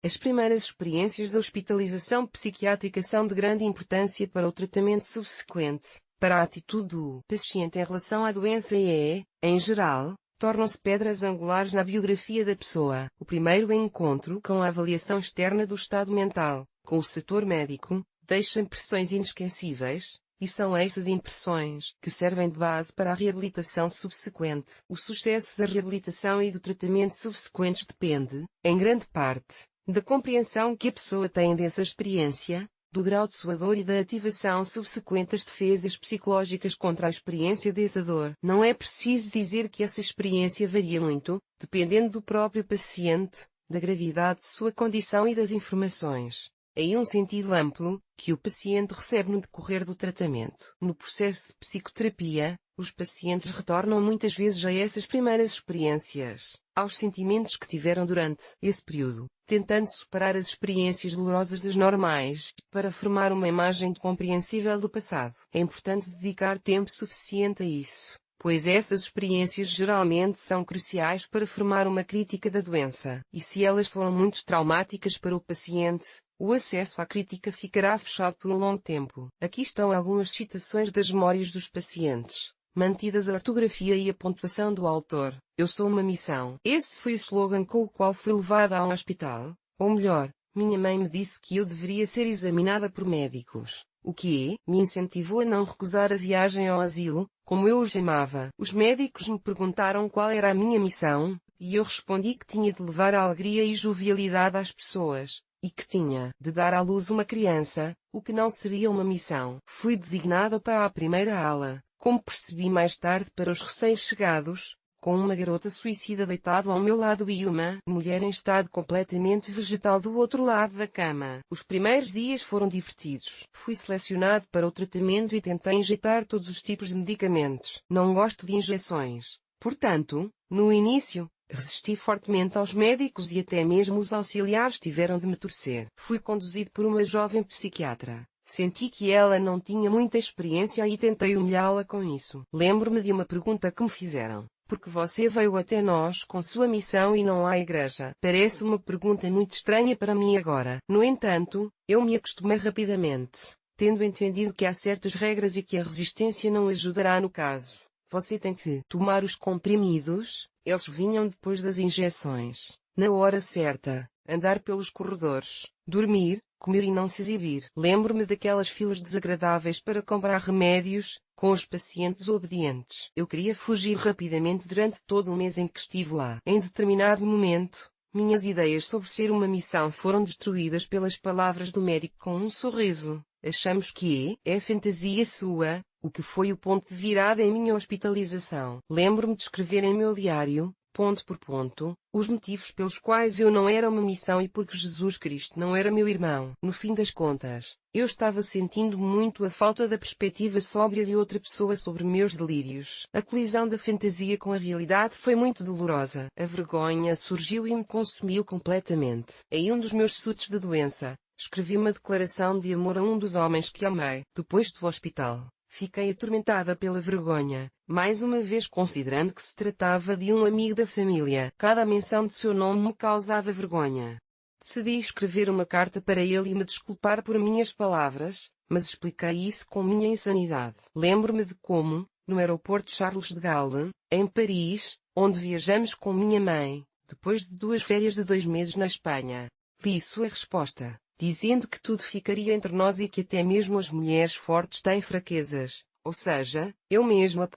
As primeiras experiências da hospitalização psiquiátrica são de grande importância para o tratamento subsequente, para a atitude do paciente em relação à doença e, em geral, tornam-se pedras angulares na biografia da pessoa. O primeiro encontro com a avaliação externa do estado mental, com o setor médico, deixa impressões inesquecíveis, e são essas impressões que servem de base para a reabilitação subsequente. O sucesso da reabilitação e do tratamento subsequentes depende, em grande parte, da compreensão que a pessoa tem dessa experiência, do grau de sua dor e da ativação subsequente das defesas psicológicas contra a experiência dessa dor. Não é preciso dizer que essa experiência varia muito, dependendo do próprio paciente, da gravidade de sua condição e das informações, em um sentido amplo, que o paciente recebe no decorrer do tratamento. No processo de psicoterapia, os pacientes retornam muitas vezes a essas primeiras experiências, aos sentimentos que tiveram durante esse período, tentando superar as experiências dolorosas das normais, para formar uma imagem compreensível do passado. É importante dedicar tempo suficiente a isso, pois essas experiências geralmente são cruciais para formar uma crítica da doença. E se elas foram muito traumáticas para o paciente, o acesso à crítica ficará fechado por um longo tempo. Aqui estão algumas citações das memórias dos pacientes, mantidas a ortografia e a pontuação do autor. Eu sou uma missão. Esse foi o slogan com o qual fui levada a um hospital. Ou melhor, minha mãe me disse que eu deveria ser examinada por médicos, o que me incentivou a não recusar a viagem ao asilo, como eu o chamava. Os médicos me perguntaram qual era a minha missão, e eu respondi que tinha de levar alegria e jovialidade às pessoas, e que tinha de dar à luz uma criança, o que não seria uma missão. Fui designada para a primeira ala, como percebi mais tarde, para os recém-chegados, com uma garota suicida deitada ao meu lado e uma mulher em estado completamente vegetal do outro lado da cama. Os primeiros dias foram divertidos. Fui selecionado para o tratamento e tentei injetar todos os tipos de medicamentos. Não gosto de injeções. Portanto, no início, resisti fortemente aos médicos e até mesmo os auxiliares tiveram de me torcer. Fui conduzido por uma jovem psiquiatra. Senti que ela não tinha muita experiência e tentei humilhá-la com isso. Lembro-me de uma pergunta que me fizeram. Por que você veio até nós com sua missão e não à igreja? Parece uma pergunta muito estranha para mim agora. No entanto, eu me acostumei rapidamente, tendo entendido que há certas regras e que a resistência não ajudará no caso. Você tem que tomar os comprimidos, eles vinham depois das injeções, na hora certa, andar pelos corredores, dormir, comer e não se exibir. Lembro-me daquelas filas desagradáveis para comprar remédios, com os pacientes obedientes. Eu queria fugir rapidamente durante todo o mês em que estive lá. Em determinado momento, minhas ideias sobre ser uma missão foram destruídas pelas palavras do médico com um sorriso. Achamos que é fantasia sua, o que foi o ponto de virada em minha hospitalização. Lembro-me de escrever em meu diário, ponto por ponto, os motivos pelos quais eu não era uma missão e porque Jesus Cristo não era meu irmão. No fim das contas, eu estava sentindo muito a falta da perspectiva sóbria de outra pessoa sobre meus delírios. A colisão da fantasia com a realidade foi muito dolorosa. A vergonha surgiu e me consumiu completamente. Em um dos meus surtos de doença, escrevi uma declaração de amor a um dos homens que amei. Depois do hospital, fiquei atormentada pela vergonha, mais uma vez considerando que se tratava de um amigo da família. Cada menção de seu nome me causava vergonha. Decidi escrever uma carta para ele e me desculpar por minhas palavras, mas expliquei isso com minha insanidade. Lembro-me de como, no aeroporto Charles de Gaulle, em Paris, onde viajamos com minha mãe, depois de 2 férias de 2 meses na Espanha, li sua resposta, dizendo que tudo ficaria entre nós e que até mesmo as mulheres fortes têm fraquezas, ou seja, eu mesma.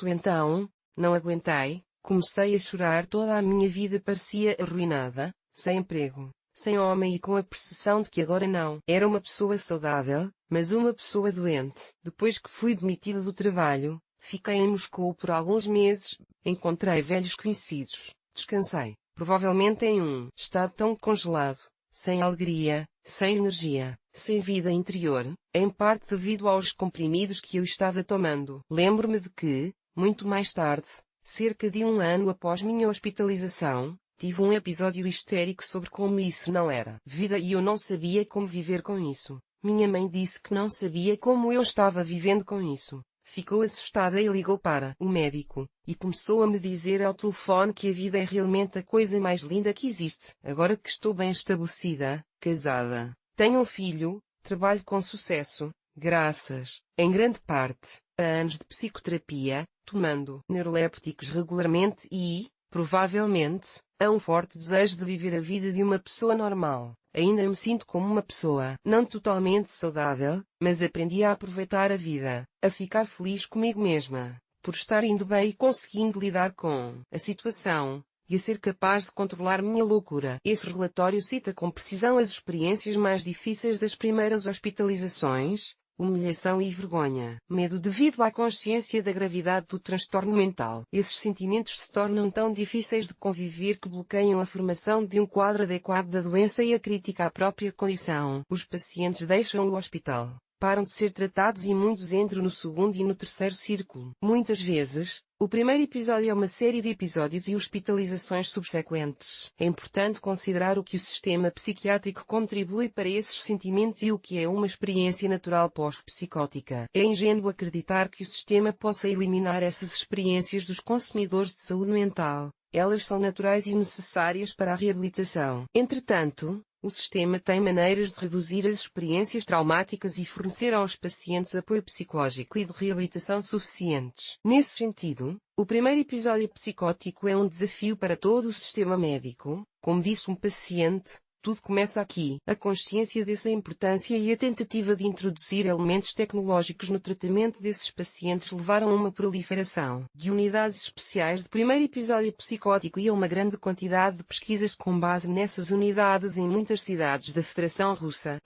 Então, não aguentei, comecei a chorar. Toda a minha vida parecia arruinada, sem emprego, sem homem e com a percepção de que agora não era uma pessoa saudável, mas uma pessoa doente. Depois que fui demitida do trabalho, fiquei em Moscou por alguns meses, encontrei velhos conhecidos, descansei, provavelmente em um estado tão congelado, sem alegria, sem energia, sem vida interior, em parte devido aos comprimidos que eu estava tomando. Lembro-me de que, muito mais tarde, cerca de 1 ano após minha hospitalização, tive um episódio histérico sobre como isso não era vida e eu não sabia como viver com isso. Minha mãe disse que não sabia como eu estava vivendo com isso. Ficou assustada e ligou para o médico, e começou a me dizer ao telefone que a vida é realmente a coisa mais linda que existe. Agora que estou bem estabelecida, casada, tenho um filho, trabalho com sucesso, graças, em grande parte, a anos de psicoterapia, tomando neurolépticos regularmente e, provavelmente, a um forte desejo de viver a vida de uma pessoa normal. Ainda me sinto como uma pessoa não totalmente saudável, mas aprendi a aproveitar a vida, a ficar feliz comigo mesma, por estar indo bem e conseguindo lidar com a situação, e a ser capaz de controlar minha loucura. Esse relatório cita com precisão as experiências mais difíceis das primeiras hospitalizações, humilhação e vergonha, medo devido à consciência da gravidade do transtorno mental. Esses sentimentos se tornam tão difíceis de conviver que bloqueiam a formação de um quadro adequado da doença e a crítica à própria condição. Os pacientes deixam o hospital, param de ser tratados e muitos entram no segundo e no terceiro círculo. Muitas vezes, o primeiro episódio é uma série de episódios e hospitalizações subsequentes. É importante considerar o que o sistema psiquiátrico contribui para esses sentimentos e o que é uma experiência natural pós-psicótica. É ingênuo acreditar que o sistema possa eliminar essas experiências dos consumidores de saúde mental. Elas são naturais e necessárias para a reabilitação. Entretanto, o sistema tem maneiras de reduzir as experiências traumáticas e fornecer aos pacientes apoio psicológico e de reabilitação suficientes. Nesse sentido, o primeiro episódio psicótico é um desafio para todo o sistema médico. Como disse um paciente, tudo começa aqui. A consciência dessa importância e a tentativa de introduzir elementos tecnológicos no tratamento desses pacientes levaram a uma proliferação de unidades especiais de primeiro episódio psicótico e a uma grande quantidade de pesquisas com base nessas unidades em muitas cidades da Federação Russa.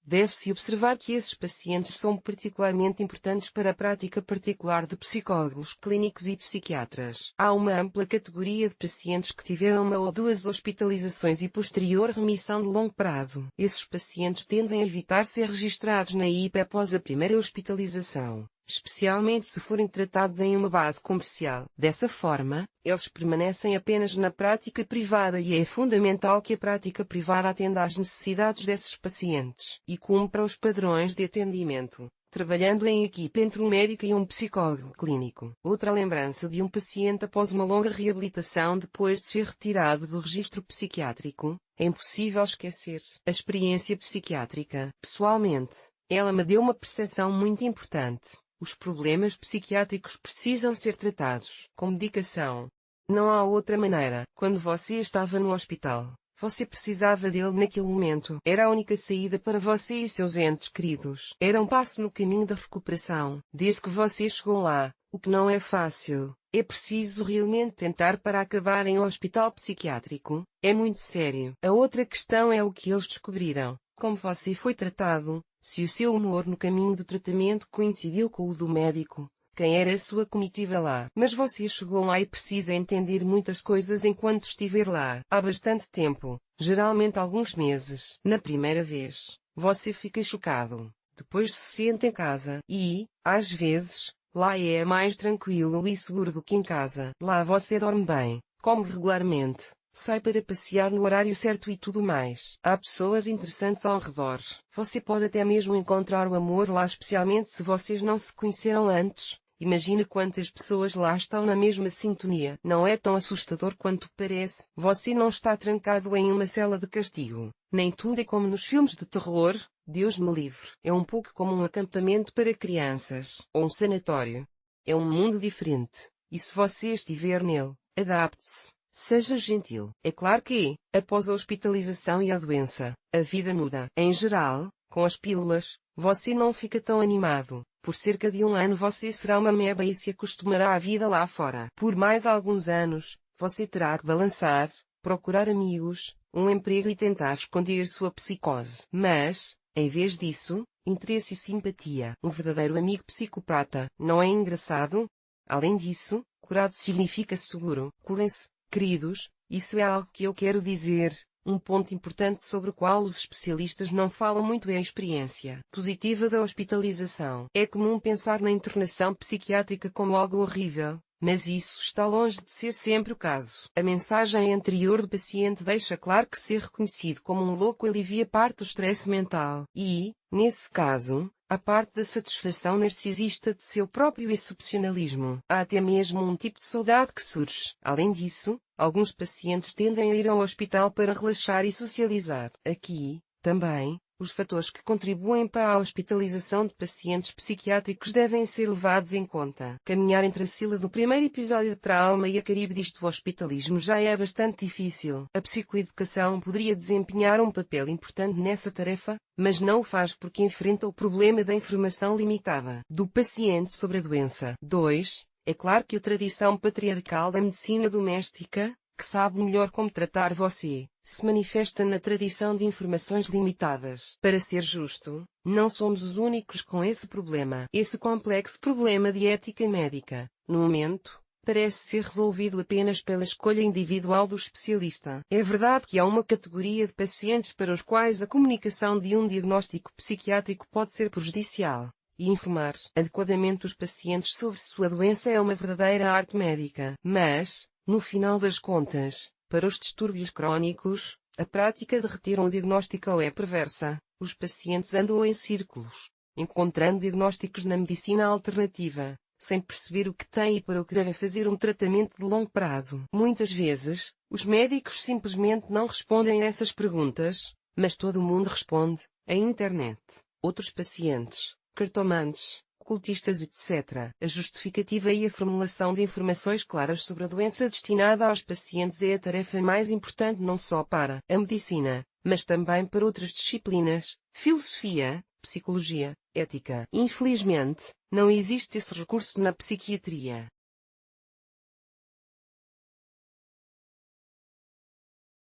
Deve-se observar que esses pacientes são particularmente importantes para a prática particular de psicólogos clínicos e psiquiatras. Há uma ampla categoria de pacientes que tiveram uma ou duas hospitalizações e posterior remissão de longo prazo. Esses pacientes tendem a evitar ser registrados na IP após a primeira hospitalização, especialmente se forem tratados em uma base comercial. Dessa forma, eles permanecem apenas na prática privada e é fundamental que a prática privada atenda às necessidades desses pacientes e cumpra os padrões de atendimento, trabalhando em equipe entre um médico e um psicólogo clínico. Outra lembrança de um paciente após uma longa reabilitação depois de ser retirado do registro psiquiátrico, é impossível esquecer a experiência psiquiátrica. Pessoalmente, ela me deu uma percepção muito importante. Os problemas psiquiátricos precisam ser tratados com medicação. Não há outra maneira. Quando você estava no hospital, você precisava dele naquele momento. Era a única saída para você e seus entes queridos. Era um passo no caminho da recuperação. Desde que você chegou lá, o que não é fácil, é preciso realmente tentar para acabar em um hospital psiquiátrico. É muito sério. A outra questão é o que eles descobriram. Como você foi tratado. Se o seu humor no caminho do tratamento coincidiu com o do médico, quem era a sua comitiva lá? Mas você chegou lá e precisa entender muitas coisas enquanto estiver lá. Há bastante tempo, geralmente alguns meses. Na primeira vez, você fica chocado. Depois se sente em casa. E, às vezes, lá é mais tranquilo e seguro do que em casa. Lá você dorme bem, come regularmente, sai para passear no horário certo e tudo mais. Há pessoas interessantes ao redor. Você pode até mesmo encontrar o amor lá, especialmente se vocês não se conheceram antes. Imagine quantas pessoas lá estão na mesma sintonia. Não é tão assustador quanto parece. Você não está trancado em uma cela de castigo. Nem tudo é como nos filmes de terror. Deus me livre. É um pouco como um acampamento para crianças, ou um sanatório. É um mundo diferente. E se você estiver nele, adapte-se. Seja gentil. É claro que, após a hospitalização e a doença, a vida muda. Em geral, com as pílulas, você não fica tão animado. Por cerca de um ano você será uma meba e se acostumará à vida lá fora. Por mais alguns anos, você terá que balançar, procurar amigos, um emprego e tentar esconder sua psicose. Mas, em vez disso, interesse e simpatia. Um verdadeiro amigo psicopata. Não é engraçado? Além disso, curado significa seguro. Curem-se. Queridos, isso é algo que eu quero dizer. Um ponto importante sobre o qual os especialistas não falam muito é a experiência positiva da hospitalização. É comum pensar na internação psiquiátrica como algo horrível, mas isso está longe de ser sempre o caso. A mensagem anterior do paciente deixa claro que ser reconhecido como um louco alivia parte do estresse mental. E, nesse caso, à parte da satisfação narcisista de seu próprio excepcionalismo. Há até mesmo um tipo de saudade que surge. Além disso, alguns pacientes tendem a ir ao hospital para relaxar e socializar. Aqui, também, os fatores que contribuem para a hospitalização de pacientes psiquiátricos devem ser levados em conta. Caminhar entre a Sila do primeiro episódio de trauma e a Caribdis do hospitalismo já é bastante difícil. A psicoeducação poderia desempenhar um papel importante nessa tarefa, mas não o faz porque enfrenta o problema da informação limitada do paciente sobre a doença. 2. É claro que a tradição patriarcal da medicina doméstica, que sabe melhor como tratar você, se manifesta na tradição de informações limitadas. Para ser justo, não somos os únicos com esse problema. Esse complexo problema de ética médica, no momento, parece ser resolvido apenas pela escolha individual do especialista. É verdade que há uma categoria de pacientes para os quais a comunicação de um diagnóstico psiquiátrico pode ser prejudicial. E informar adequadamente os pacientes sobre sua doença é uma verdadeira arte médica. Mas, no final das contas, para os distúrbios crónicos, a prática de reter um diagnóstico é perversa. Os pacientes andam em círculos, encontrando diagnósticos na medicina alternativa, sem perceber o que têm e para o que devem fazer um tratamento de longo prazo. Muitas vezes, os médicos simplesmente não respondem a essas perguntas, mas todo mundo responde: a internet, outros pacientes, cartomantes, ocultistas etc. A justificativa e a formulação de informações claras sobre a doença destinada aos pacientes é a tarefa mais importante não só para a medicina, mas também para outras disciplinas, filosofia, psicologia, ética. Infelizmente, não existe esse recurso na psiquiatria.